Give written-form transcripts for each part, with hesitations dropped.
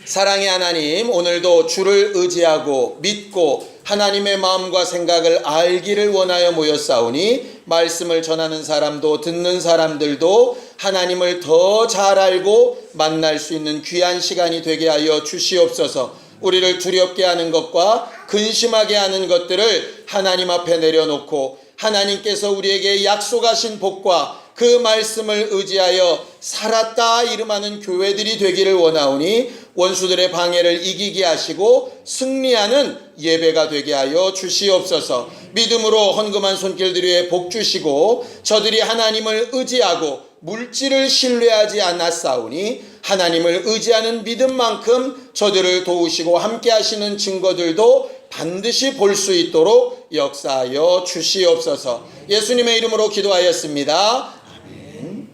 사랑의 하나님, 오늘도 주를 의지하고 믿고 하나님의 마음과 생각을 알기를 원하여 모였사오니 말씀을 전하는 사람도 듣는 사람들도 하나님을 더 잘 알고 만날 수 있는 귀한 시간이 되게 하여 주시옵소서. 우리를 두렵게 하는 것과 근심하게 하는 것들을 하나님 앞에 내려놓고 하나님께서 우리에게 약속하신 복과 그 말씀을 의지하여 살았다 이름하는 교회들이 되기를 원하오니 원수들의 방해를 이기게 하시고 승리하는 예배가 되게 하여 주시옵소서. 믿음으로 헌금한 손길들 위에 복 주시고 저들이 하나님을 의지하고 물질을 신뢰하지 않았사오니 하나님을 의지하는 믿음만큼 저들을 도우시고 함께 하시는 증거들도 반드시 볼 수 있도록 역사하여 주시옵소서. 예수님의 이름으로 기도하였습니다. 아멘.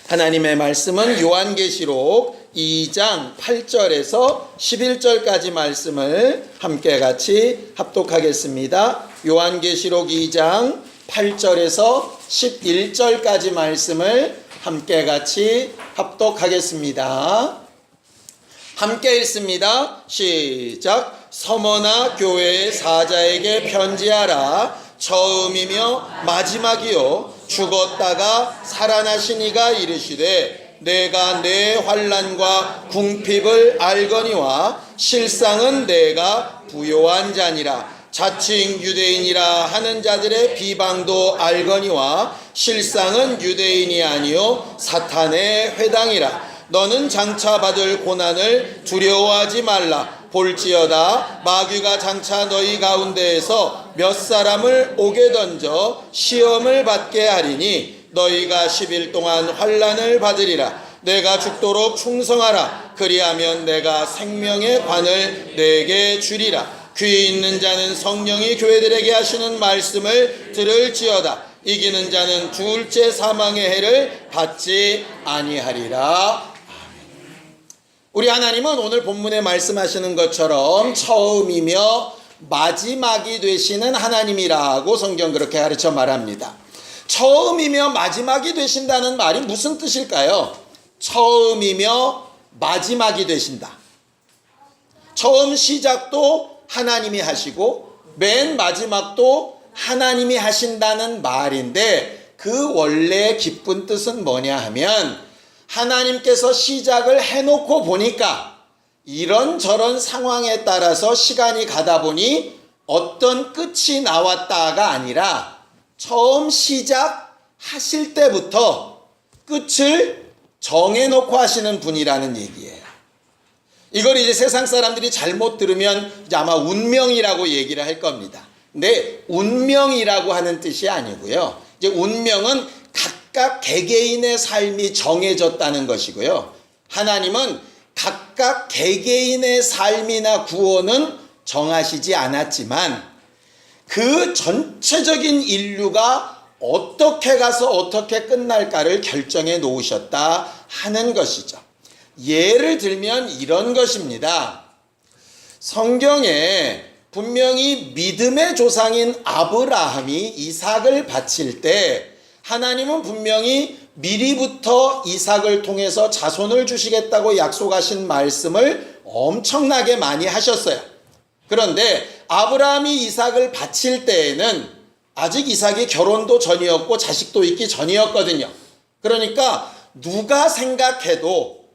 하나님의 말씀은 요한계시록 2장 8절에서 11절까지 말씀을 함께 같이 합독하겠습니다. 요한계시록 2장 8절에서 11절까지 말씀을 함께 같이 합독하겠습니다. 함께 읽습니다. 시작. 서머나 교회의 사자에게 편지하라. 처음이며 마지막이요 죽었다가 살아나신 이가 이르시되 내가 내 환난과 궁핍을 알거니와 실상은 내가 부요한 자니라. 자칭 유대인이라 하는 자들의 비방도 알거니와 실상은 유대인이 아니요 사탄의 회당이라. 너는 장차 받을 고난을 두려워하지 말라. 볼지어다 마귀가 장차 너희 가운데에서 몇 사람을 옥에 던져 시험을 받게 하리니 너희가 10일 동안 환난을 받으리라. 내가 죽도록 충성하라. 그리하면 내가 생명의 관을 내게 주리라. 귀 있는 자는 성령이 교회들에게 하시는 말씀을 들을지어다. 이기는 자는 둘째 사망의 해를 받지 아니하리라. 우리 하나님은 오늘 본문에 말씀하시는 것처럼 처음이며 마지막이 되시는 하나님이라고 성경 그렇게 가르쳐 말합니다. 처음이며 마지막이 되신다는 말이 무슨 뜻일까요? 처음이며 마지막이 되신다. 처음 시작도 하나님이 하시고 맨 마지막도 하나님이 하신다는 말인데 그 원래 깊은 뜻은 뭐냐 하면 하나님께서 시작을 해놓고 보니까 이런저런 상황에 따라서 시간이 가다 보니 어떤 끝이 나왔다가 아니라 처음 시작하실 때부터 끝을 정해놓고 하시는 분이라는 얘기예요. 이걸 이제 세상 사람들이 잘못 들으면 이제 아마 운명이라고 얘기를 할 겁니다. 근데 운명이라고 하는 뜻이 아니고요. 이제 운명은 각각 개개인의 삶이 정해졌다는 것이고요. 하나님은 각각 개개인의 삶이나 구원은 정하시지 않았지만 그 전체적인 인류가 어떻게 가서 어떻게 끝날까를 결정해 놓으셨다 하는 것이죠. 예를 들면 이런 것입니다. 성경에 분명히 믿음의 조상인 아브라함이 이삭을 바칠 때 하나님은 분명히 미리부터 이삭을 통해서 자손을 주시겠다고 약속하신 말씀을 엄청나게 많이 하셨어요. 그런데 아브라함이 이삭을 바칠 때에는 아직 이삭이 결혼도 전이었고 자식도 있기 전이었거든요. 그러니까 누가 생각해도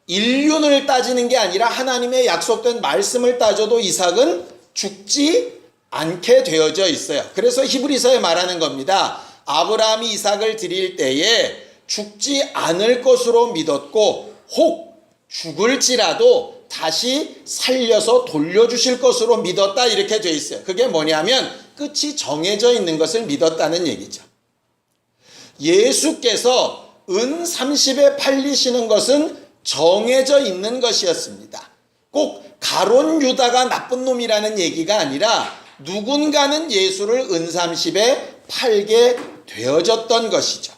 인륜을 따지는 게 아니라 하나님의 약속된 말씀을 따져도 이삭은 죽지 않게 되어져 있어요. 그래서 히브리서에 말하는 겁니다. 아브라함이 이삭을 드릴 때에 죽지 않을 것으로 믿었고 혹 죽을지라도 다시 살려서 돌려주실 것으로 믿었다 이렇게 돼 있어요. 그게 뭐냐면 끝이 정해져 있는 것을 믿었다는 얘기죠. 예수께서 은 30에 팔리시는 것은 정해져 있는 것이었습니다. 꼭 가론 유다가 나쁜 놈이라는 얘기가 아니라 누군가는 예수를 은 30에 팔게 되어졌던 것이죠.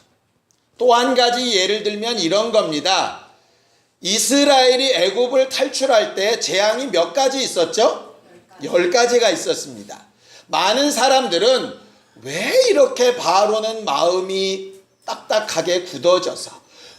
또 한 가지 예를 들면 이런 겁니다. 이스라엘이 애굽을 탈출할 때 재앙이 몇 가지 있었죠? 10가지가 있었습니다. 많은 사람들은 왜 이렇게 바로는 마음이 딱딱하게 굳어져서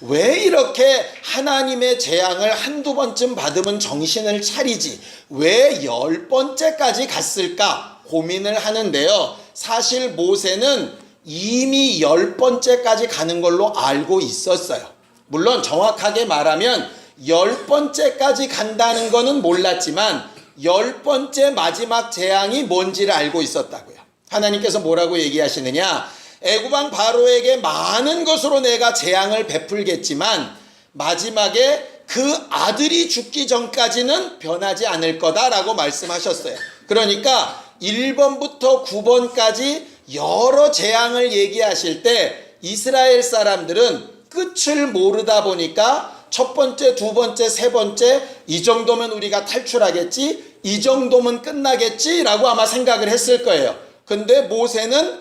왜 이렇게 하나님의 재앙을 한두 번쯤 받으면 정신을 차리지 왜 10번째까지 갔을까 고민을 하는데요. 사실 모세는 이미 10번째까지 가는 걸로 알고 있었어요. 물론 정확하게 말하면 10번째까지 간다는 거는 몰랐지만 10번째 마지막 재앙이 뭔지를 알고 있었다고요. 하나님께서 뭐라고 얘기하시느냐? 애굽왕 바로에게 많은 것으로 내가 재앙을 베풀겠지만 마지막에 그 아들이 죽기 전까지는 변하지 않을 거다라고 말씀하셨어요. 그러니까 1번부터 9번까지 여러 재앙을 얘기하실 때 이스라엘 사람들은 끝을 모르다 보니까 첫 번째, 두 번째, 세 번째 이 정도면 우리가 탈출하겠지, 이 정도면 끝나겠지라고 아마 생각을 했을 거예요. 근데 모세는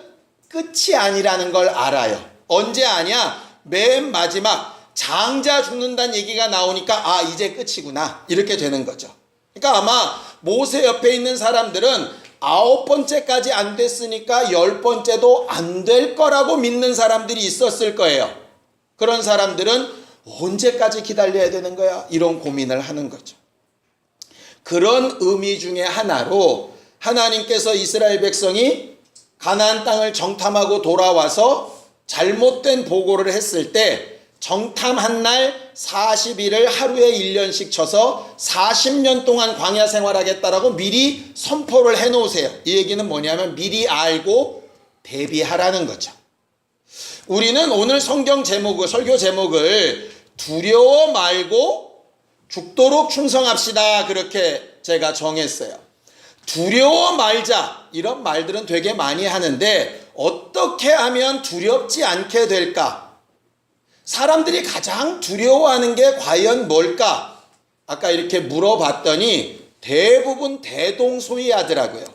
끝이 아니라는 걸 알아요. 언제 아냐? 맨 마지막 장자 죽는다는 얘기가 나오니까 아 이제 끝이구나 이렇게 되는 거죠. 그러니까 아마 모세 옆에 있는 사람들은 9번째까지 안 됐으니까 10번째도 안 될 거라고 믿는 사람들이 있었을 거예요. 그런 사람들은 언제까지 기다려야 되는 거야? 이런 고민을 하는 거죠. 그런 의미 중에 하나로 하나님께서 이스라엘 백성이 가나안 땅을 정탐하고 돌아와서 잘못된 보고를 했을 때 정탐한 날 40일을 하루에 1년씩 쳐서 40년 동안 광야 생활하겠다라고 미리 선포를 해놓으세요. 이 얘기는 뭐냐면 미리 알고 대비하라는 거죠. 우리는 오늘 성경 제목을, 설교 제목을 두려워 말고 죽도록 충성합시다 그렇게 제가 정했어요. 두려워 말자 이런 말들은 되게 많이 하는데 어떻게 하면 두렵지 않게 될까? 사람들이 가장 두려워하는 게 과연 뭘까? 아까 이렇게 물어봤더니 대부분 대동소이하더라고요.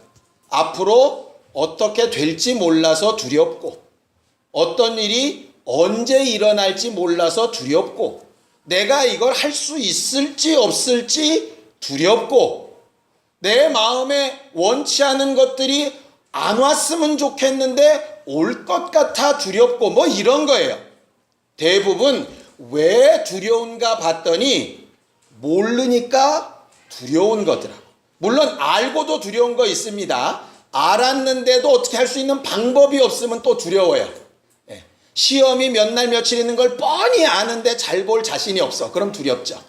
앞으로 어떻게 될지 몰라서 두렵고 어떤 일이 언제 일어날지 몰라서 두렵고 내가 이걸 할 수 있을지 없을지 두렵고 내 마음에 원치 않은 것들이 안 왔으면 좋겠는데 올 것 같아 두렵고 뭐 이런 거예요. 대부분 왜 두려운가 봤더니 모르니까 두려운 거더라고. 물론 알고도 두려운 거 있습니다. 알았는데도 어떻게 할 수 있는 방법이 없으면 또 두려워요. 시험이 몇 날 며칠 있는 걸 뻔히 아는데 잘 볼 자신이 없어. 그럼 두렵죠.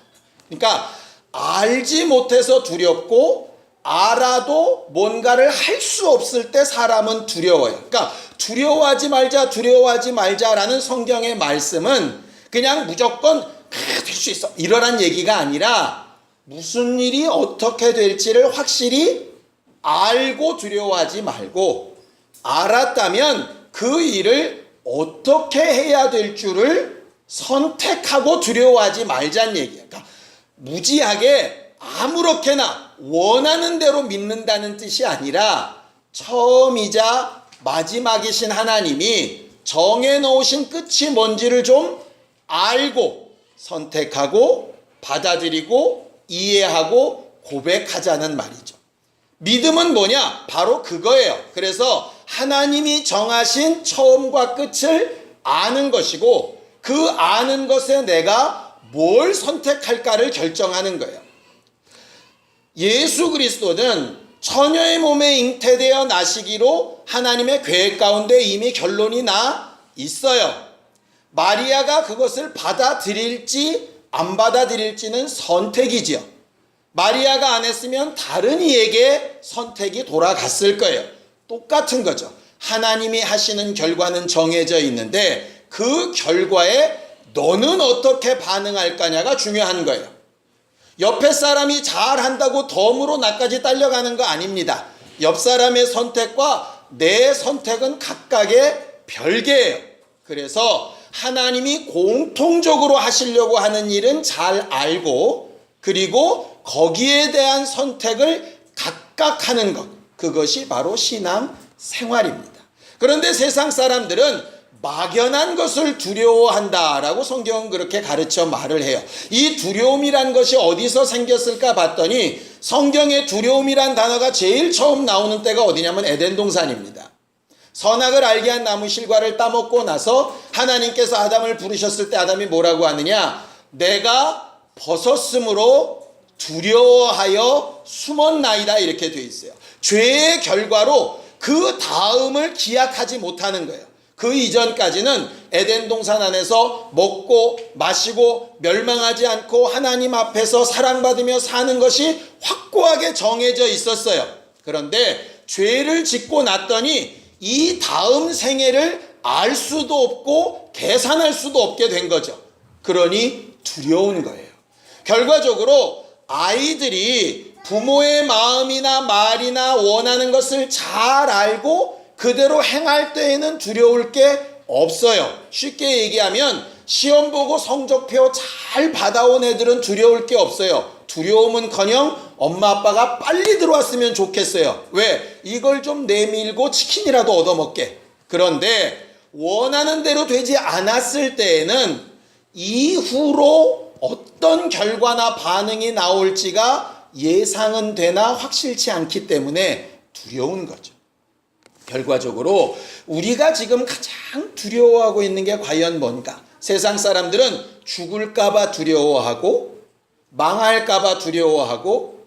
그러니까 알지 못해서 두렵고 알아도 뭔가를 할 수 없을 때 사람은 두려워요. 그러니까 두려워하지 말자, 두려워하지 말자라는 성경의 말씀은 그냥 무조건 될 수 있어 이러란 얘기가 아니라 무슨 일이 어떻게 될지를 확실히 알고 두려워하지 말고 알았다면 그 일을 어떻게 해야 될 줄을 선택하고 두려워하지 말자는 얘기예요. 그러니까 무지하게 아무렇게나 원하는 대로 믿는다는 뜻이 아니라 처음이자 마지막이신 하나님이 정해놓으신 끝이 뭔지를 좀 알고 선택하고 받아들이고 이해하고 고백하자는 말이죠. 믿음은 뭐냐? 바로 그거예요. 그래서 하나님이 정하신 처음과 끝을 아는 것이고 그 아는 것에 내가 뭘 선택할까를 결정하는 거예요. 예수 그리스도는 처녀의 몸에 잉태되어 나시기로 하나님의 계획 가운데 이미 결론이 나 있어요. 마리아가 그것을 받아들일지 안 받아들일지는 선택이지요. 마리아가 안 했으면 다른 이에게 선택이 돌아갔을 거예요. 똑같은 거죠. 하나님이 하시는 결과는 정해져 있는데 그 결과에 너는 어떻게 반응할 거냐가 중요한 거예요. 옆에 사람이 잘한다고 덤으로 나까지 딸려가는 거 아닙니다. 옆 사람의 선택과 내 선택은 각각의 별개예요. 그래서 하나님이 공통적으로 하시려고 하는 일은 잘 알고 그리고 거기에 대한 선택을 각각 하는 것, 그것이 바로 신앙 생활입니다. 그런데 세상 사람들은 막연한 것을 두려워한다라고 성경은 그렇게 가르쳐 말을 해요. 이 두려움이란 것이 어디서 생겼을까 봤더니 성경에 두려움이란 단어가 제일 처음 나오는 때가 어디냐면 에덴 동산입니다. 선악을 알게 한 나무 실과를 따먹고 나서 하나님께서 아담을 부르셨을 때 아담이 뭐라고 하느냐? 내가 벗었으므로 두려워하여 숨었나이다, 이렇게 돼 있어요. 죄의 결과로 그 다음을 기약하지 못하는 거예요. 그 이전까지는 에덴 동산 안에서 먹고 마시고 멸망하지 않고 하나님 앞에서 사랑받으며 사는 것이 확고하게 정해져 있었어요. 그런데 죄를 짓고 났더니 이 다음 생애를 알 수도 없고 계산할 수도 없게 된 거죠. 그러니 두려운 거예요. 결과적으로 아이들이 부모의 마음이나 말이나 원하는 것을 잘 알고 그대로 행할 때에는 두려울 게 없어요. 쉽게 얘기하면 시험 보고 성적표 잘 받아온 애들은 두려울 게 없어요. 두려움은커녕 엄마 아빠가 빨리 들어왔으면 좋겠어요. 왜? 이걸 좀 내밀고 치킨이라도 얻어먹게. 그런데 원하는 대로 되지 않았을 때에는 이후로 어떤 결과나 반응이 나올지가 예상은 되나 확실치 않기 때문에 두려운 거죠. 결과적으로 우리가 지금 가장 두려워하고 있는 게 과연 뭔가? 세상 사람들은 죽을까봐 두려워하고 망할까봐 두려워하고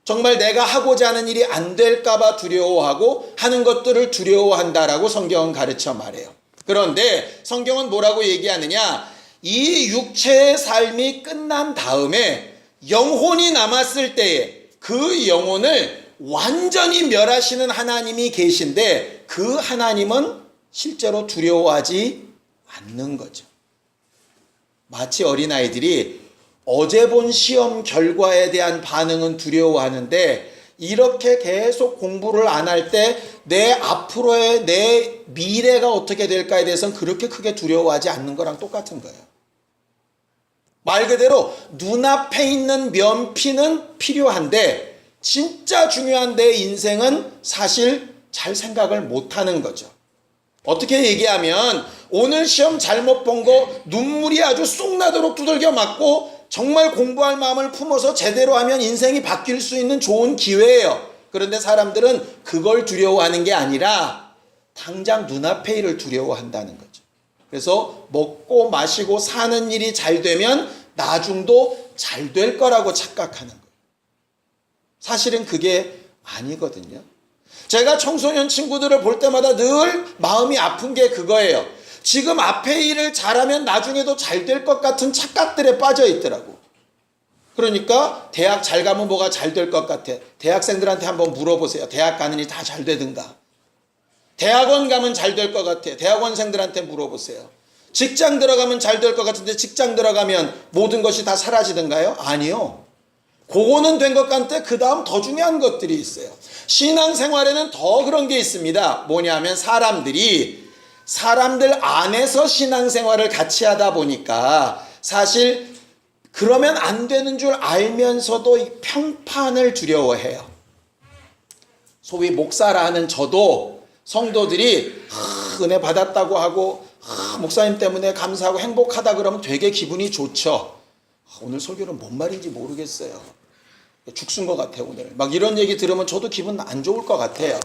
정말 내가 하고자 하는 일이 안 될까봐 두려워하고 하는 것들을 두려워한다라고 성경은 가르쳐 말해요. 그런데 성경은 뭐라고 얘기하느냐? 이 육체의 삶이 끝난 다음에 영혼이 남았을 때에 그 영혼을 완전히 멸하시는 하나님이 계신데 그 하나님은 실제로 두려워하지 않는 거죠. 마치 어린아이들이 어제 본 시험 결과에 대한 반응은 두려워하는데 이렇게 계속 공부를 안 할 때 내 앞으로의 내 미래가 어떻게 될까에 대해서는 그렇게 크게 두려워하지 않는 거랑 똑같은 거예요. 말 그대로 눈앞에 있는 면피는 필요한데 진짜 중요한 내 인생은 사실 잘 생각을 못하는 거죠. 어떻게 얘기하면 오늘 시험 잘못 본 거 눈물이 아주 쏙 나도록 두들겨 맞고 정말 공부할 마음을 품어서 제대로 하면 인생이 바뀔 수 있는 좋은 기회예요. 그런데 사람들은 그걸 두려워하는 게 아니라 당장 눈앞의 일을 두려워한다는 거죠. 그래서 먹고 마시고 사는 일이 잘 되면 나중도 잘 될 거라고 착각하는 거예요. 사실은 그게 아니거든요. 제가 청소년 친구들을 볼 때마다 늘 마음이 아픈 게 그거예요. 지금 앞의 일을 잘하면 나중에도 잘 될 것 같은 착각들에 빠져 있더라고. 그러니까 대학 잘 가면 뭐가 잘 될 것 같아. 대학생들한테 한번 물어보세요. 대학 가느니 다 잘 되든가. 대학원 가면 잘 될 것 같아. 대학원생들한테 물어보세요. 직장 들어가면 잘 될 것 같은데 직장 들어가면 모든 것이 다 사라지든가요? 아니요. 그거는 된 것 같은데 그 다음 더 중요한 것들이 있어요. 신앙생활에는 더 그런 게 있습니다. 뭐냐면 사람들 안에서 신앙생활을 같이 하다 보니까 사실 그러면 안 되는 줄 알면서도 이 평판을 두려워해요. 소위 목사라 하는 저도 성도들이 은혜 받았다고 하고 목사님 때문에 감사하고 행복하다 그러면 되게 기분이 좋죠. 오늘 설교는 뭔 말인지 모르겠어요. 죽순 것 같아요 오늘. 막 이런 얘기 들으면 저도 기분 안 좋을 것 같아요.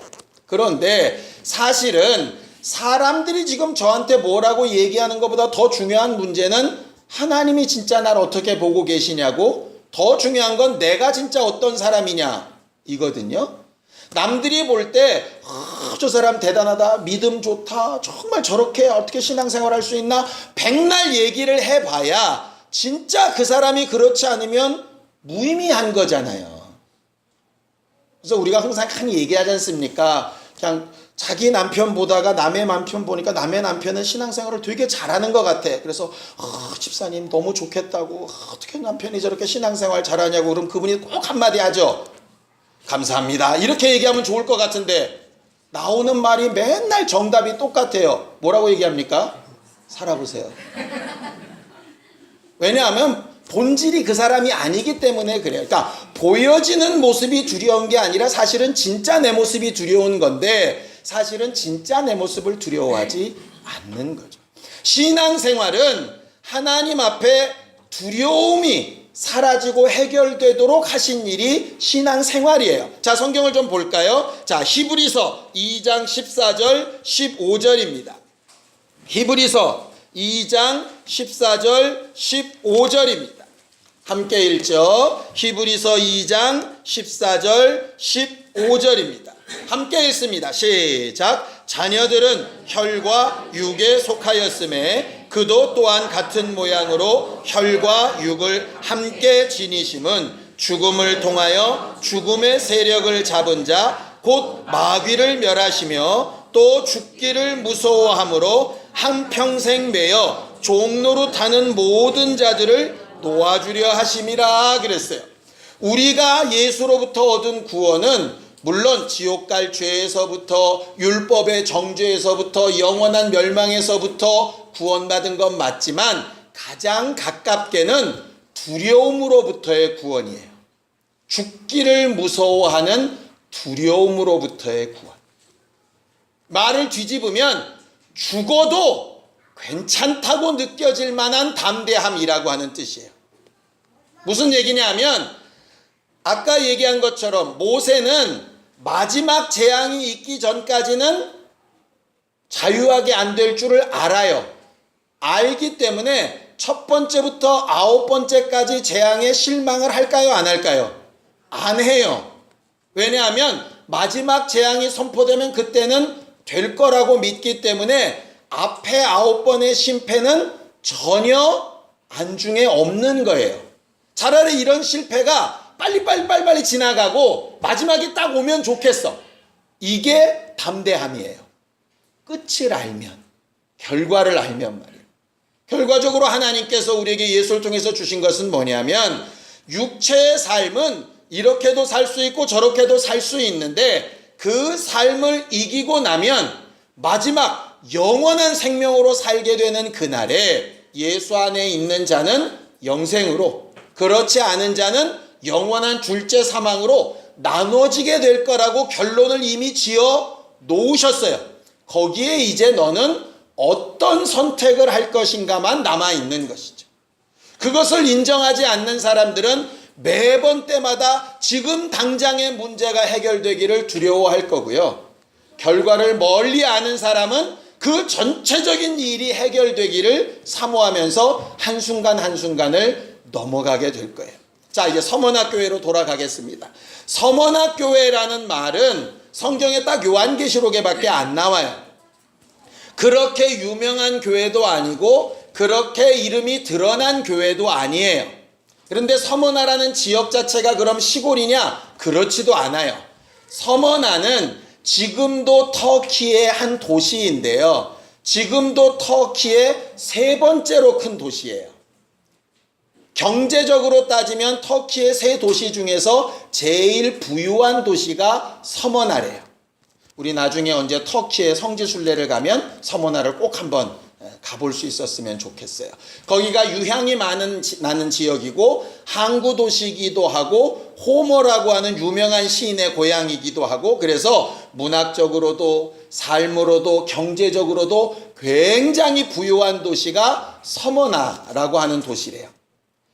그런데 사실은 사람들이 지금 저한테 뭐라고 얘기하는 것보다 더 중요한 문제는 하나님이 진짜 날 어떻게 보고 계시냐고, 더 중요한 건 내가 진짜 어떤 사람이냐 이거든요. 남들이 볼 때 저 사람 대단하다, 믿음 좋다, 정말 저렇게 어떻게 신앙생활 할 수 있나 백날 얘기를 해봐야 진짜 그 사람이 그렇지 않으면 무의미한 거잖아요. 그래서 우리가 항상 얘기하지 않습니까? 그냥 자기 남편 보다가 남의 남편 보니까 남의 남편은 신앙생활을 되게 잘하는 것 같아. 그래서 집사님 너무 좋겠다고, 어떻게 남편이 저렇게 신앙생활 잘하냐고 그럼 그분이 꼭 한마디 하죠. 감사합니다. 이렇게 얘기하면 좋을 것 같은데 나오는 말이 맨날 정답이 똑같아요. 뭐라고 얘기합니까? 살아보세요. 왜냐하면 본질이 그 사람이 아니기 때문에 그래요. 그러니까 보여지는 모습이 두려운 게 아니라 사실은 진짜 내 모습이 두려운 건데 사실은 진짜 내 모습을 두려워하지 않는 거죠. 신앙생활은 하나님 앞에 두려움이 사라지고 해결되도록 하신 일이 신앙생활이에요. 자, 성경을 좀 볼까요? 자, 히브리서 2장 14절 15절입니다. 히브리서 2장 14절 15절입니다. 함께 읽죠. 히브리서 2장 14절 15절입니다. 함께 읽습니다. 시작. 자녀들은 혈과 육에 속하였음에 그도 또한 같은 모양으로 혈과 육을 함께 지니심은 죽음을 통하여 죽음의 세력을 잡은 자 곧 마귀를 멸하시며 또 죽기를 무서워함으로 한평생 매여 종노릇 하는 모든 자들을 놓아주려 하심이라 그랬어요. 우리가 예수로부터 얻은 구원은 물론 지옥 갈 죄에서부터 율법의 정죄에서부터 영원한 멸망에서부터 구원받은 건 맞지만 가장 가깝게는 두려움으로부터의 구원이에요. 죽기를 무서워하는 두려움으로부터의 구원. 말을 뒤집으면 죽어도 괜찮다고 느껴질 만한 담대함이라고 하는 뜻이에요. 무슨 얘기냐면 아까 얘기한 것처럼 모세는 마지막 재앙이 있기 전까지는 자유하게 안 될 줄을 알아요. 알기 때문에 첫 번째부터 9번째까지 재앙에 실망을 할까요? 안 할까요? 안 해요. 왜냐하면 마지막 재앙이 선포되면 그때는 될 거라고 믿기 때문에 앞에 9번의 심패는 전혀 안중에 없는 거예요. 차라리 이런 실패가 빨리 지나가고 마지막에 딱 오면 좋겠어. 이게 담대함이에요. 끝을 알면, 결과를 알면 말이에요. 결과적으로 하나님께서 우리에게 예수를 통해서 주신 것은 뭐냐면 육체의 삶은 이렇게도 살 수 있고 저렇게도 살 수 있는데 그 삶을 이기고 나면 마지막 영원한 생명으로 살게 되는 그날에 예수 안에 있는 자는 영생으로, 그렇지 않은 자는 영원한 둘째 사망으로 나눠지게 될 거라고 결론을 이미 지어 놓으셨어요. 거기에 이제 너는 어떤 선택을 할 것인가만 남아있는 것이죠. 그것을 인정하지 않는 사람들은 매번 때마다 지금 당장의 문제가 해결되기를 두려워할 거고요. 결과를 멀리 아는 사람은 그 전체적인 일이 해결되기를 사모하면서 한순간 한순간을 넘어가게 될 거예요. 자, 이제 서머나교회로 돌아가겠습니다. 서머나교회라는 말은 성경에 딱 요한계시록에밖에 안 나와요. 그렇게 유명한 교회도 아니고 그렇게 이름이 드러난 교회도 아니에요. 그런데 서머나라는 지역 자체가 그럼 시골이냐? 그렇지도 않아요. 서머나는 지금도 터키의 한 도시인데요. 지금도 터키의 세 번째로 큰 도시예요. 경제적으로 따지면 터키의 세 도시 중에서 제일 부유한 도시가 서머나래요. 우리 나중에 언제 터키의 성지순례를 가면 서머나를 꼭 한번 가볼 수 있었으면 좋겠어요. 거기가 유향이 나는 지역이고 항구 도시이기도 하고 호머라고 하는 유명한 시인의 고향이기도 하고, 그래서 문학적으로도 삶으로도 경제적으로도 굉장히 부유한 도시가 서머나라고 하는 도시래요.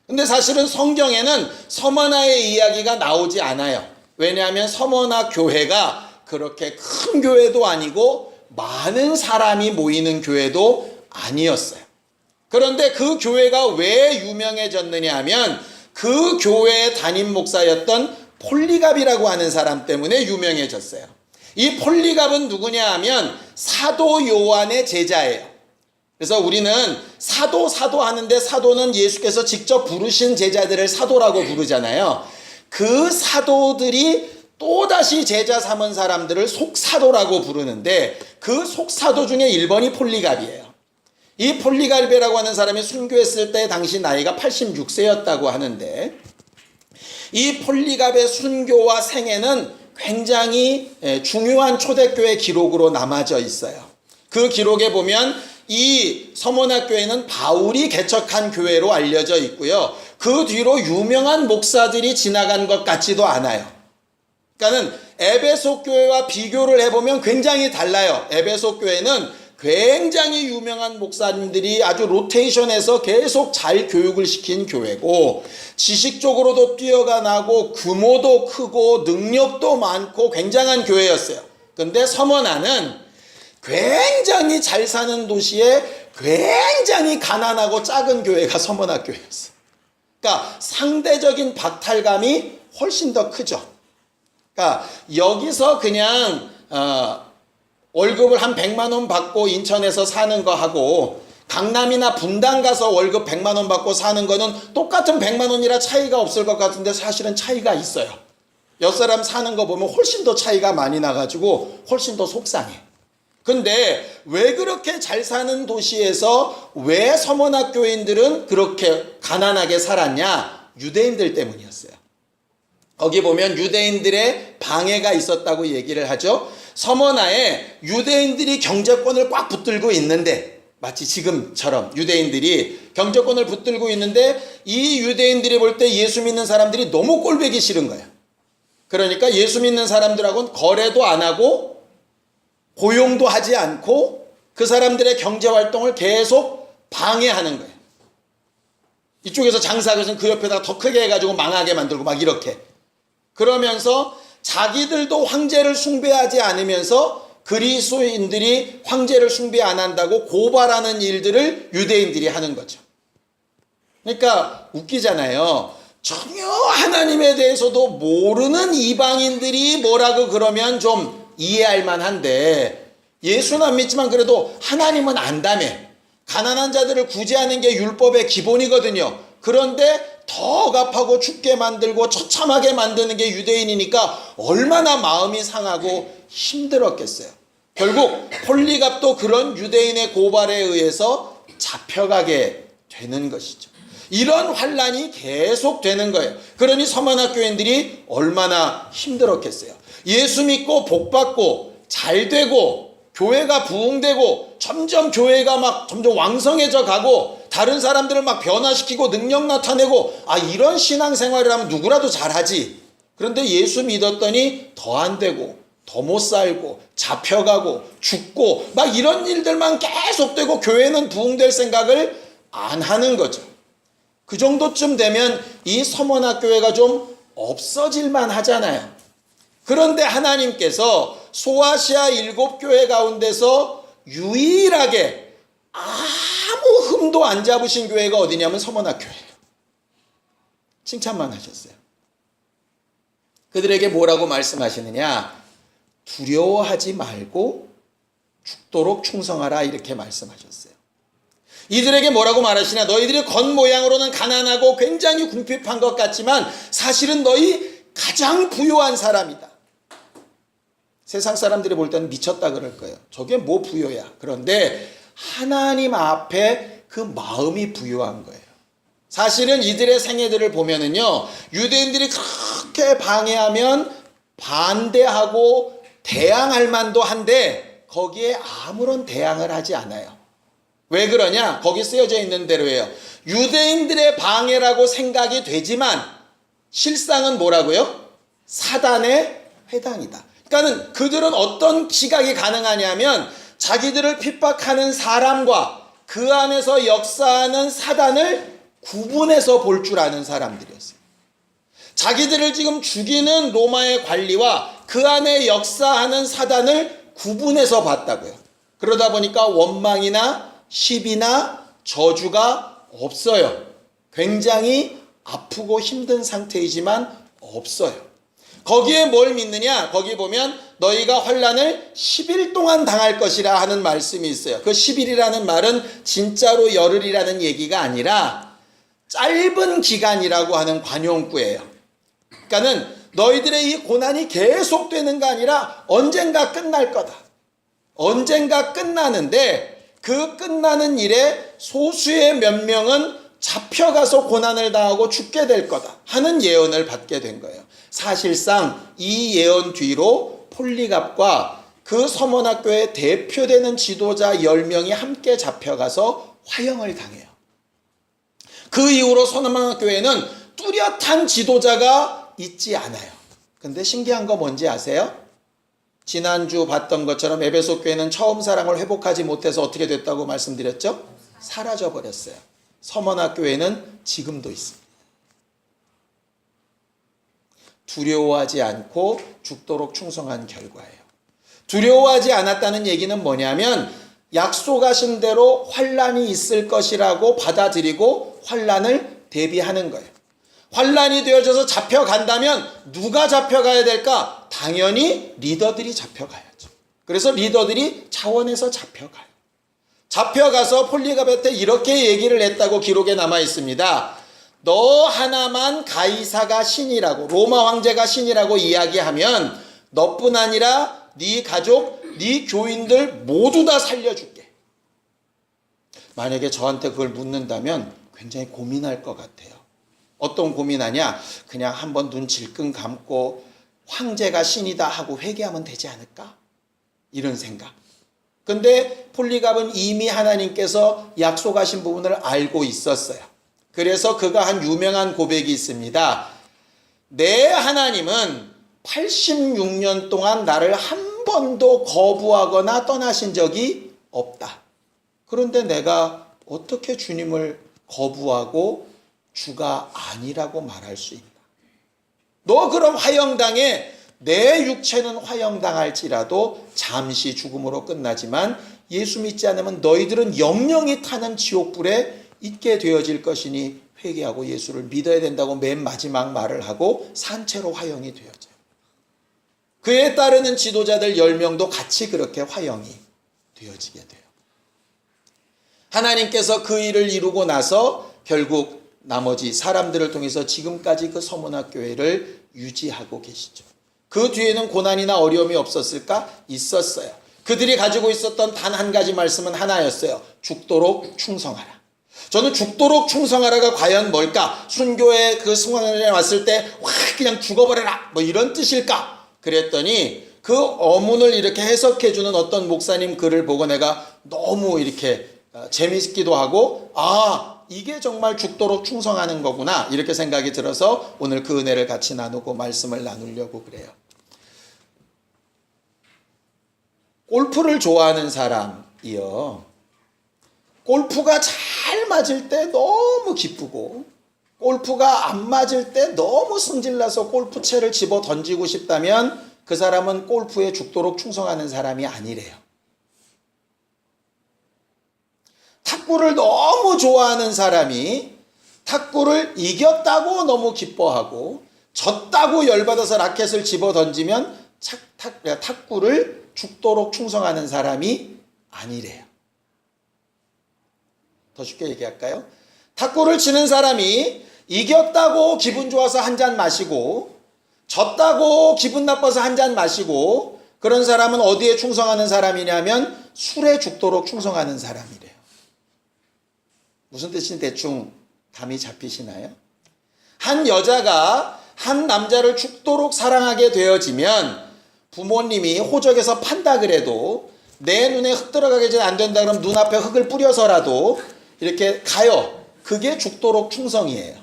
근데 사실은 성경에는 서머나의 이야기가 나오지 않아요. 왜냐하면 서머나 교회가 그렇게 큰 교회도 아니고 많은 사람이 모이는 교회도 아니었어요. 그런데 그 교회가 왜 유명해졌느냐 하면 그 교회의 담임 목사였던 폴리갑이라고 하는 사람 때문에 유명해졌어요. 이 폴리갑은 누구냐 하면 사도 요한의 제자예요. 그래서 우리는 사도 하는데 사도는 예수께서 직접 부르신 제자들을 사도라고 부르잖아요. 그 사도들이 또다시 제자 삼은 사람들을 속사도라고 부르는데 그 속사도 중에 1번이 폴리갑이에요. 이 폴리갑이라고 하는 사람이 순교했을 때 당시 나이가 86세였다고 하는데 이 폴리갑의 순교와 생애는 굉장히 중요한 초대교회 기록으로 남아져 있어요. 그 기록에 보면 이 서머나 교회는 바울이 개척한 교회로 알려져 있고요. 그 뒤로 유명한 목사들이 지나간 것 같지도 않아요. 그러니까는 에베소 교회와 비교를 해보면 굉장히 달라요. 에베소 교회는 굉장히 유명한 목사님들이 아주 로테이션해서 계속 잘 교육을 시킨 교회고, 지식적으로도 뛰어가 나고 규모도 크고 능력도 많고 굉장한 교회였어요. 근데 서머나는 굉장히 잘 사는 도시에 굉장히 가난하고 작은 교회가 서머나 교회였어요. 그러니까 상대적인 박탈감이 훨씬 더 크죠. 그러니까 여기서 그냥 월급을 한 100만 원 받고 인천에서 사는 거 하고 강남이나 분당 가서 월급 100만 원 받고 사는 거는 똑같은 100만 원이라 차이가 없을 것 같은데 사실은 차이가 있어요. 옆 사람 사는 거 보면 훨씬 더 차이가 많이 나가지고 훨씬 더 속상해. 근데 왜 그렇게 잘 사는 도시에서 왜 서머나 교인들은 그렇게 가난하게 살았냐? 유대인들 때문이었어요. 거기 보면 유대인들의 방해가 있었다고 얘기를 하죠. 서머나에 유대인들이 경제권을 꽉 붙들고 있는데, 마치 지금처럼 유대인들이 경제권을 붙들고 있는데 이 유대인들이 볼 때 예수 믿는 사람들이 너무 꼴보기 싫은 거예요. 그러니까 예수 믿는 사람들하고는 거래도 안 하고 고용도 하지 않고 그 사람들의 경제활동을 계속 방해하는 거예요. 이쪽에서 장사하고 있으면 그 옆에다가 더 크게 해가지고 망하게 만들고 막 이렇게. 그러면서 자기들도 황제를 숭배하지 않으면서 그리스도인들이 황제를 숭배 안 한다고 고발하는 일들을 유대인들이 하는 거죠. 그러니까 웃기잖아요. 전혀 하나님에 대해서도 모르는 이방인들이 뭐라고 그러면 좀 이해할 만한데, 예수는 안 믿지만 그래도 하나님은 안다며. 가난한 자들을 구제하는 게 율법의 기본이거든요. 그런데 더 억압하고 춥게 만들고 처참하게 만드는 게 유대인이니까 얼마나 마음이 상하고 힘들었겠어요. 결국 폴리갑도 그런 유대인의 고발에 의해서 잡혀가게 되는 것이죠. 이런 환란이 계속 되는 거예요. 그러니 서머나 교인들이 얼마나 힘들었겠어요. 예수 믿고 복받고 잘되고 교회가 부흥되고 점점 교회가 막 점점 왕성해져 가고 다른 사람들을 막 변화시키고 능력 나타내고, 이런 신앙생활을 하면 누구라도 잘하지. 그런데 예수 믿었더니 더 안 되고 더 못 살고 잡혀가고 죽고 막 이런 일들만 계속되고 교회는 부흥될 생각을 안 하는 거죠. 그 정도쯤 되면 이 서머나 교회가 좀 없어질만 하잖아요. 그런데 하나님께서 소아시아 7교회 가운데서 유일하게 아무 흠도 안 잡으신 교회가 어디냐면 서머나 교회예요. 칭찬만 하셨어요. 그들에게 뭐라고 말씀하시느냐? 두려워하지 말고 죽도록 충성하라, 이렇게 말씀하셨어요. 이들에게 뭐라고 말하시냐? 너희들이 겉모양으로는 가난하고 굉장히 궁핍한 것 같지만 사실은 너희 가장 부유한 사람이다. 세상 사람들이 볼 때는 미쳤다 그럴 거예요. 저게 뭐 부유야. 그런데 하나님 앞에 그 마음이 부유한 거예요. 사실은 이들의 생애들을 보면은요, 유대인들이 그렇게 방해하면 반대하고 대항할 만도 한데 거기에 아무런 대항을 하지 않아요. 왜 그러냐? 거기 쓰여져 있는 대로예요. 유대인들의 방해라고 생각이 되지만 실상은 뭐라고요? 사단의 회당이다. 그러니까 그들은 어떤 시각이 가능하냐면 자기들을 핍박하는 사람과 그 안에서 역사하는 사단을 구분해서 볼 줄 아는 사람들이었어요. 자기들을 지금 죽이는 로마의 관리와 그 안에 역사하는 사단을 구분해서 봤다고요. 그러다 보니까 원망이나 시비나 저주가 없어요. 굉장히 아프고 힘든 상태이지만 없어요. 거기에 뭘 믿느냐? 거기 보면 너희가 환란을 10일 동안 당할 것이라 하는 말씀이 있어요. 그 10일이라는 말은 진짜로 열흘이라는 얘기가 아니라 짧은 기간이라고 하는 관용구예요. 그러니까는 너희들의 이 고난이 계속되는 게 아니라 언젠가 끝날 거다. 언젠가 끝나는데 그 끝나는 일에 소수의 몇 명은 잡혀가서 고난을 당하고 죽게 될 거다 하는 예언을 받게 된 거예요. 사실상 이 예언 뒤로 폴리갑과 그 서머나교의 대표되는 지도자 10명이 함께 잡혀가서 화형을 당해요. 그 이후로 서머나교회는 뚜렷한 지도자가 있지 않아요. 근데 신기한 거 뭔지 아세요? 지난주 봤던 것처럼 에베소 교회는 처음 사랑을 회복하지 못해서 어떻게 됐다고 말씀드렸죠? 사라져 버렸어요. 서머나 교회는 지금도 있습니다. 두려워하지 않고 죽도록 충성한 결과예요. 두려워하지 않았다는 얘기는 뭐냐면 약속하신 대로 환난이 있을 것이라고 받아들이고 환난을 대비하는 거예요. 환난이 되어져서 잡혀간다면 누가 잡혀가야 될까? 당연히 리더들이 잡혀가야죠. 그래서 리더들이 자원해서 잡혀가요. 잡혀가서 폴리가베테 이렇게 얘기를 했다고 기록에 남아 있습니다. 너 하나만 가이사가 신이라고, 로마 황제가 신이라고 이야기하면 너뿐 아니라 네 가족, 네 교인들 모두 다 살려줄게. 만약에 저한테 그걸 묻는다면 굉장히 고민할 것 같아요. 어떤 고민하냐? 그냥 한번 눈 질끈 감고 황제가 신이다 하고 회개하면 되지 않을까? 이런 생각. 근데 폴리갑은 이미 하나님께서 약속하신 부분을 알고 있었어요. 그래서 그가 한 유명한 고백이 있습니다. 내 하나님은 86년 동안 나를 한 번도 거부하거나 떠나신 적이 없다. 그런데 내가 어떻게 주님을 거부하고 주가 아니라고 말할 수 있나? 너 그럼 화형당해. 내 육체는 화형당할지라도 잠시 죽음으로 끝나지만 예수 믿지 않으면 너희들은 영영이 타는 지옥불에 있게 되어질 것이니 회개하고 예수를 믿어야 된다고 맨 마지막 말을 하고 산채로 화형이 되어져요. 그에 따르는 지도자들 10명도 같이 그렇게 화형이 되어지게 돼요. 하나님께서 그 일을 이루고 나서 결국 나머지 사람들을 통해서 지금까지 그 서문학 교회를 유지하고 계시죠. 그 뒤에는 고난이나 어려움이 없었을까? 있었어요. 그들이 가지고 있었던 단 한 가지 말씀은 하나였어요. 죽도록 충성하라. 저는 죽도록 충성하라가 과연 뭘까? 순교의 그 승원에 왔을 때 와 그냥 죽어버려라 뭐 이런 뜻일까? 그랬더니 그 어문을 이렇게 해석해주는 어떤 목사님 글을 보고 내가 너무 이렇게 재미있기도 하고 이게 정말 죽도록 충성하는 거구나 이렇게 생각이 들어서 오늘 그 은혜를 같이 나누고 말씀을 나누려고 그래요. 골프를 좋아하는 사람이요. 골프가 잘 맞을 때 너무 기쁘고 골프가 안 맞을 때 너무 승질나서 골프채를 집어 던지고 싶다면 그 사람은 골프에 죽도록 충성하는 사람이 아니래요. 탁구를 너무 좋아하는 사람이 탁구를 이겼다고 너무 기뻐하고 졌다고 열받아서 라켓을 집어 던지면 탁구를 죽도록 충성하는 사람이 아니래요. 더 쉽게 얘기할까요? 탁구를 치는 사람이 이겼다고 기분 좋아서 한 잔 마시고 졌다고 기분 나빠서 한 잔 마시고 그런 사람은 어디에 충성하는 사람이냐면 술에 죽도록 충성하는 사람이래요. 무슨 뜻인지 대충 감이 잡히시나요? 한 여자가 한 남자를 죽도록 사랑하게 되어지면 부모님이 호적에서 판다 그래도 내 눈에 흙 들어가게 안 된다 그러면 눈앞에 흙을 뿌려서라도 이렇게 가요. 그게 죽도록 충성이에요.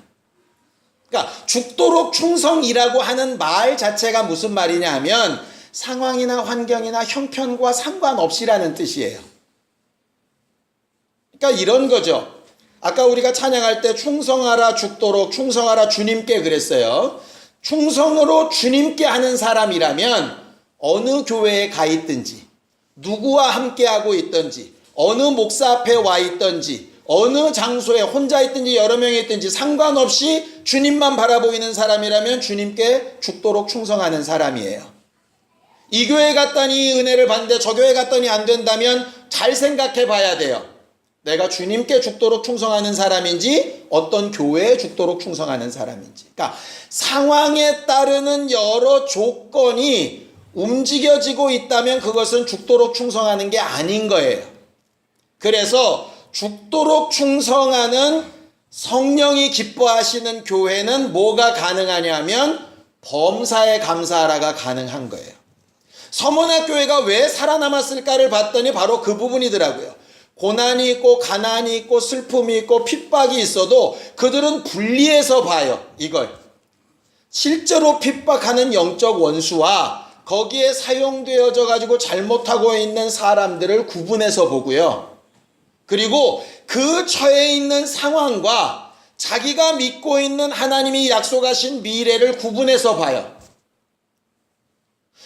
그러니까 죽도록 충성이라고 하는 말 자체가 무슨 말이냐 하면 상황이나 환경이나 형편과 상관없이라는 뜻이에요. 그러니까 이런 거죠. 아까 우리가 찬양할 때 충성하라 죽도록 충성하라 주님께 그랬어요. 충성으로 주님께 하는 사람이라면 어느 교회에 가 있든지 누구와 함께하고 있든지 어느 목사 앞에 와 있든지 어느 장소에 혼자 있든지 여러 명이 있든지 상관없이 주님만 바라보이는 사람이라면 주님께 죽도록 충성하는 사람이에요. 이 교회 갔더니 은혜를 받는데 저 교회 갔더니 안 된다면 잘 생각해 봐야 돼요. 내가 주님께 죽도록 충성하는 사람인지 어떤 교회에 죽도록 충성하는 사람인지. 그러니까 상황에 따르는 여러 조건이 움직여지고 있다면 그것은 죽도록 충성하는 게 아닌 거예요. 그래서 죽도록 충성하는 성령이 기뻐하시는 교회는 뭐가 가능하냐면 범사에 감사하라가 가능한 거예요. 서문학 교회가 왜 살아남았을까를 봤더니 바로 그 부분이더라고요. 고난이 있고 가난이 있고 슬픔이 있고 핍박이 있어도 그들은 분리해서 봐요. 이걸 실제로 핍박하는 영적 원수와 거기에 사용되어져 가지고 잘못하고 있는 사람들을 구분해서 보고요. 그리고 그 처해 있는 상황과 자기가 믿고 있는 하나님이 약속하신 미래를 구분해서 봐요.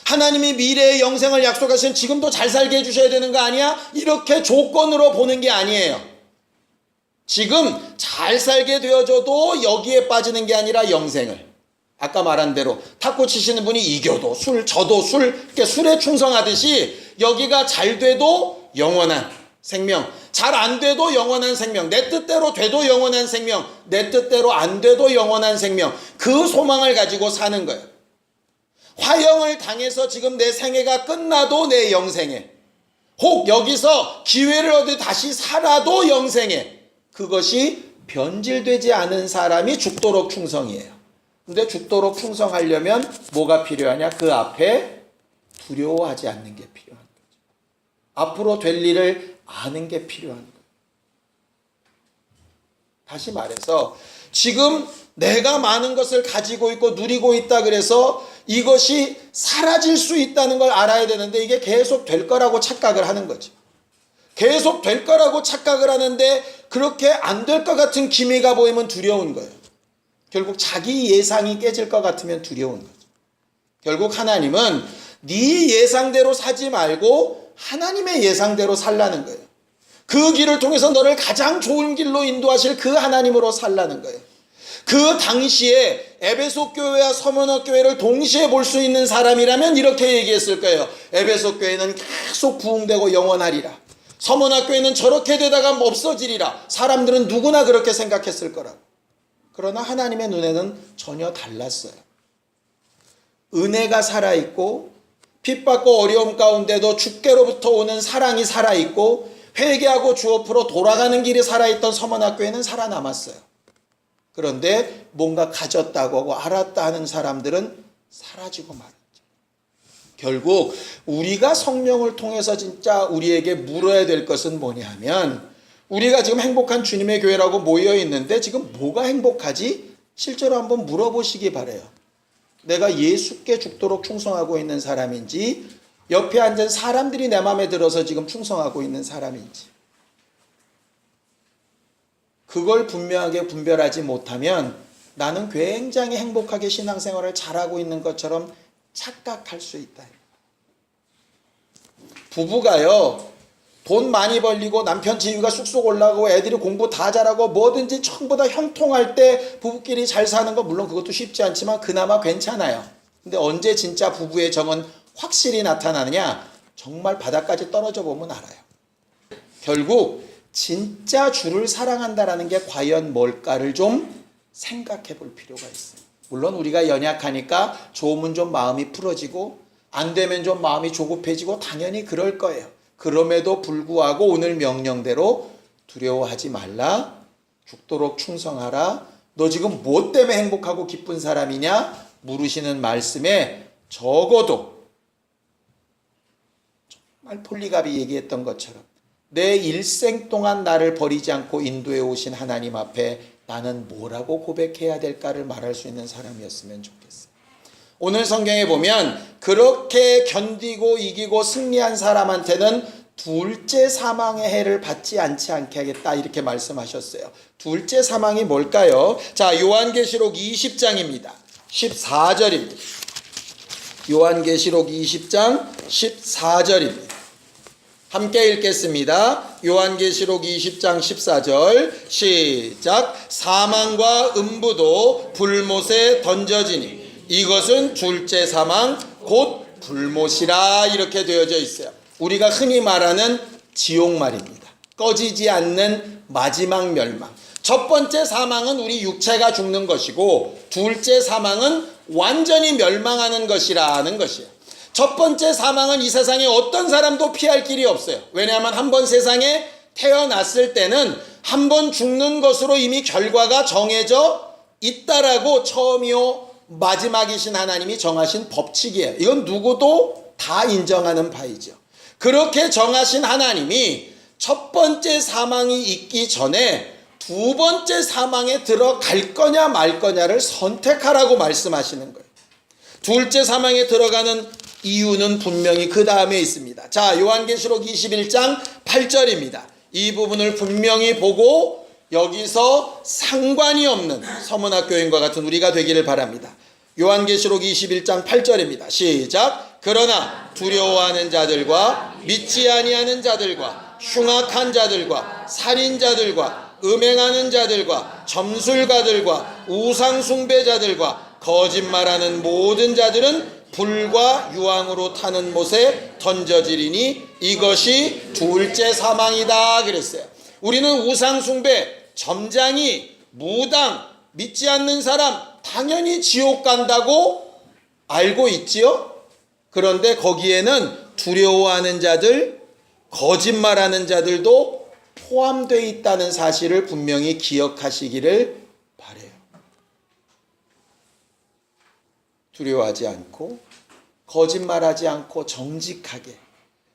하나님이 미래의 영생을 약속하신 지금도 잘 살게 해주셔야 되는 거 아니야? 이렇게 조건으로 보는 게 아니에요. 지금 잘 살게 되어줘도 여기에 빠지는 게 아니라 영생을. 아까 말한 대로 탁구 치시는 분이 이겨도 술, 져도 술, 이렇게 술에 충성하듯이 여기가 잘 돼도 영원한 생명, 잘 안 돼도 영원한 생명, 내 뜻대로 돼도 영원한 생명, 내 뜻대로 안 돼도 영원한 생명, 그 소망을 가지고 사는 거예요. 화형을 당해서 지금 내 생애가 끝나도 내 영생에, 혹 여기서 기회를 얻어 다시 살아도 영생에, 그것이 변질되지 않은 사람이 죽도록 충성이에요. 근데 죽도록 충성하려면 뭐가 필요하냐? 그 앞에 두려워하지 않는 게 필요한 거죠. 앞으로 될 일을 아는 게 필요한 거예요. 다시 말해서 지금 내가 많은 것을 가지고 있고 누리고 있다 그래서 이것이 사라질 수 있다는 걸 알아야 되는데 이게 계속 될 거라고 착각을 하는 거죠. 계속 될 거라고 착각을 하는데 그렇게 안 될 것 같은 기미가 보이면 두려운 거예요. 결국 자기 예상이 깨질 것 같으면 두려운 거죠. 결국 하나님은 네 예상대로 사지 말고 하나님의 예상대로 살라는 거예요. 그 길을 통해서 너를 가장 좋은 길로 인도하실 그 하나님으로 살라는 거예요. 그 당시에 에베소 교회와 서머나 교회를 동시에 볼 수 있는 사람이라면 이렇게 얘기했을 거예요. 에베소 교회는 계속 부흥되고 영원하리라. 서머나 교회는 저렇게 되다가 없어지리라. 사람들은 누구나 그렇게 생각했을 거라고. 그러나 하나님의 눈에는 전혀 달랐어요. 은혜가 살아있고 핍받고 어려움 가운데도 주께로부터 오는 사랑이 살아있고 회개하고 주 앞으로 돌아가는 길이 살아있던 서머나교회는 살아남았어요. 그런데 뭔가 가졌다고 하고 알았다 하는 사람들은 사라지고 말았죠. 결국 우리가 성령을 통해서 진짜 우리에게 물어야 될 것은 뭐냐 하면 우리가 지금 행복한 주님의 교회라고 모여 있는데 지금 뭐가 행복하지? 실제로 한번 물어보시기 바라요. 내가 예수께 죽도록 충성하고 있는 사람인지 옆에 앉은 사람들이 내 마음에 들어서 지금 충성하고 있는 사람인지 그걸 분명하게 분별하지 못하면 나는 굉장히 행복하게 신앙생활을 잘하고 있는 것처럼 착각할 수 있다. 부부가요 돈 많이 벌리고 남편 지위가 쑥쑥 올라가고 애들이 공부 다 잘하고 뭐든지 전부 다 형통할 때 부부끼리 잘 사는 거 물론 그것도 쉽지 않지만 그나마 괜찮아요. 근데 언제 진짜 부부의 정은 확실히 나타나느냐? 정말 바닥까지 떨어져 보면 알아요. 결국 진짜 주를 사랑한다라는 게 과연 뭘까를 좀 생각해 볼 필요가 있어요. 물론 우리가 연약하니까 좋으면 좀 마음이 풀어지고 안 되면 좀 마음이 조급해지고 당연히 그럴 거예요. 그럼에도 불구하고 오늘 명령대로 두려워하지 말라. 죽도록 충성하라. 너 지금 뭐 때문에 행복하고 기쁜 사람이냐? 물으시는 말씀에 적어도 정말 폴리갑이 얘기했던 것처럼 내 일생 동안 나를 버리지 않고 인도해 오신 하나님 앞에 나는 뭐라고 고백해야 될까를 말할 수 있는 사람이었으면 좋겠어요. 오늘 성경에 보면 그렇게 견디고 이기고 승리한 사람한테는 둘째 사망의 해를 받지 않게 하겠다 이렇게 말씀하셨어요. 둘째 사망이 뭘까요? 자, 요한계시록 20장입니다. 14절입니다. 요한계시록 20장 14절입니다. 함께 읽겠습니다. 요한계시록 20장 14절 시작. 사망과 음부도 불못에 던져지니 이것은 둘째 사망 곧 불못이라 이렇게 되어져 있어요. 우리가 흔히 말하는 지옥 말입니다. 꺼지지 않는 마지막 멸망. 첫 번째 사망은 우리 육체가 죽는 것이고 둘째 사망은 완전히 멸망하는 것이라는 것이에요. 첫 번째 사망은 이 세상에 어떤 사람도 피할 길이 없어요. 왜냐하면 한 번 세상에 태어났을 때는 한 번 죽는 것으로 이미 결과가 정해져 있다라고 처음이요 마지막이신 하나님이 정하신 법칙이에요. 이건 누구도 다 인정하는 바이죠. 그렇게 정하신 하나님이 첫 번째 사망이 있기 전에 두 번째 사망에 들어갈 거냐 말 거냐를 선택하라고 말씀하시는 거예요. 둘째 사망에 들어가는 이유는 분명히 그 다음에 있습니다. 자, 요한계시록 21장 8절입니다. 이 부분을 분명히 보고 여기서 상관이 없는 서문학교인과 같은 우리가 되기를 바랍니다. 요한계시록 21장 8절입니다. 시작. 그러나 두려워하는 자들과 믿지 아니하는 자들과 흉악한 자들과 살인자들과 음행하는 자들과 점술가들과 우상숭배자들과 거짓말하는 모든 자들은 불과 유황으로 타는 못에 던져지리니 이것이 둘째 사망이다 그랬어요. 우리는 우상숭배, 점장이, 무당, 믿지 않는 사람 당연히 지옥 간다고 알고 있지요. 그런데 거기에는 두려워하는 자들, 거짓말하는 자들도 포함되어 있다는 사실을 분명히 기억하시기를 바라요. 두려워하지 않고 거짓말하지 않고 정직하게,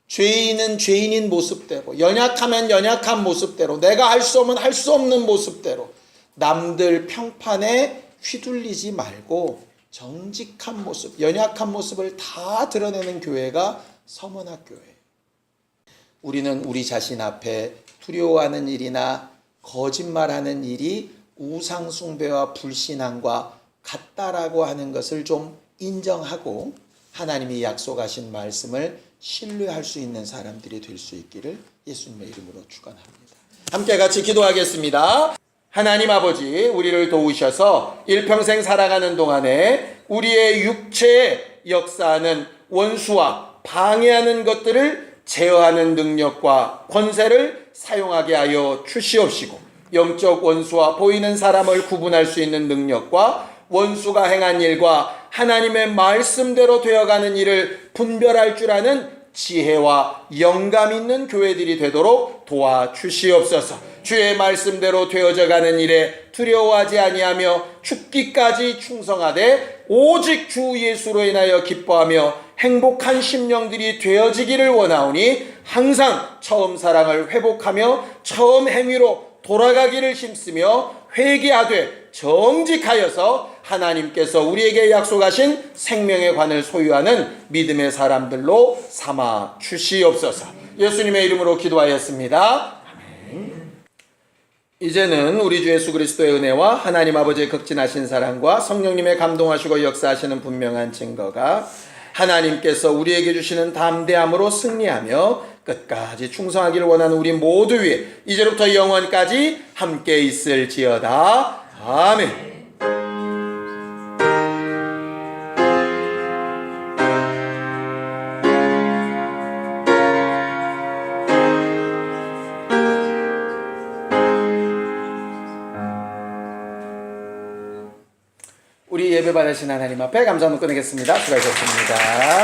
죄인은 죄인인 모습대로, 연약하면 연약한 모습대로, 내가 할 수 없으면 할 수 없는 모습대로 남들 평판에 휘둘리지 말고 정직한 모습, 연약한 모습을 다 드러내는 교회가 서문학교예요. 우리는 우리 자신 앞에 두려워하는 일이나 거짓말하는 일이 우상숭배와 불신앙과 같다라고 하는 것을 좀 인정하고 하나님이 약속하신 말씀을 신뢰할 수 있는 사람들이 될 수 있기를 예수님의 이름으로 축원합니다. 함께 같이 기도하겠습니다. 하나님 아버지, 우리를 도우셔서 일평생 살아가는 동안에 우리의 육체에 역사하는 원수와 방해하는 것들을 제어하는 능력과 권세를 사용하게 하여 주시옵시고, 영적 원수와 보이는 사람을 구분할 수 있는 능력과 원수가 행한 일과 하나님의 말씀대로 되어가는 일을 분별할 줄 아는 지혜와 영감 있는 교회들이 되도록 도와주시옵소서. 주의 말씀대로 되어져가는 일에 두려워하지 아니하며 죽기까지 충성하되 오직 주 예수로 인하여 기뻐하며 행복한 심령들이 되어지기를 원하오니 항상 처음 사랑을 회복하며 처음 행위로 돌아가기를 힘쓰며 회개하되 정직하여서 하나님께서 우리에게 약속하신 생명의 관을 소유하는 믿음의 사람들로 삼아 주시옵소서. 예수님의 이름으로 기도하였습니다. 아멘. 이제는 우리 주 예수 그리스도의 은혜와 하나님 아버지의 극진하신 사랑과 성령님의 감동하시고 역사하시는 분명한 증거가 하나님께서 우리에게 주시는 담대함으로 승리하며 끝까지 충성하기를 원하는 우리 모두 위에 이제부터 영원까지 함께 있을지어다. 아멘. 우리 예배 받으신 하나님 앞에 감사함을 끊겠습니다. 수고하셨습니다.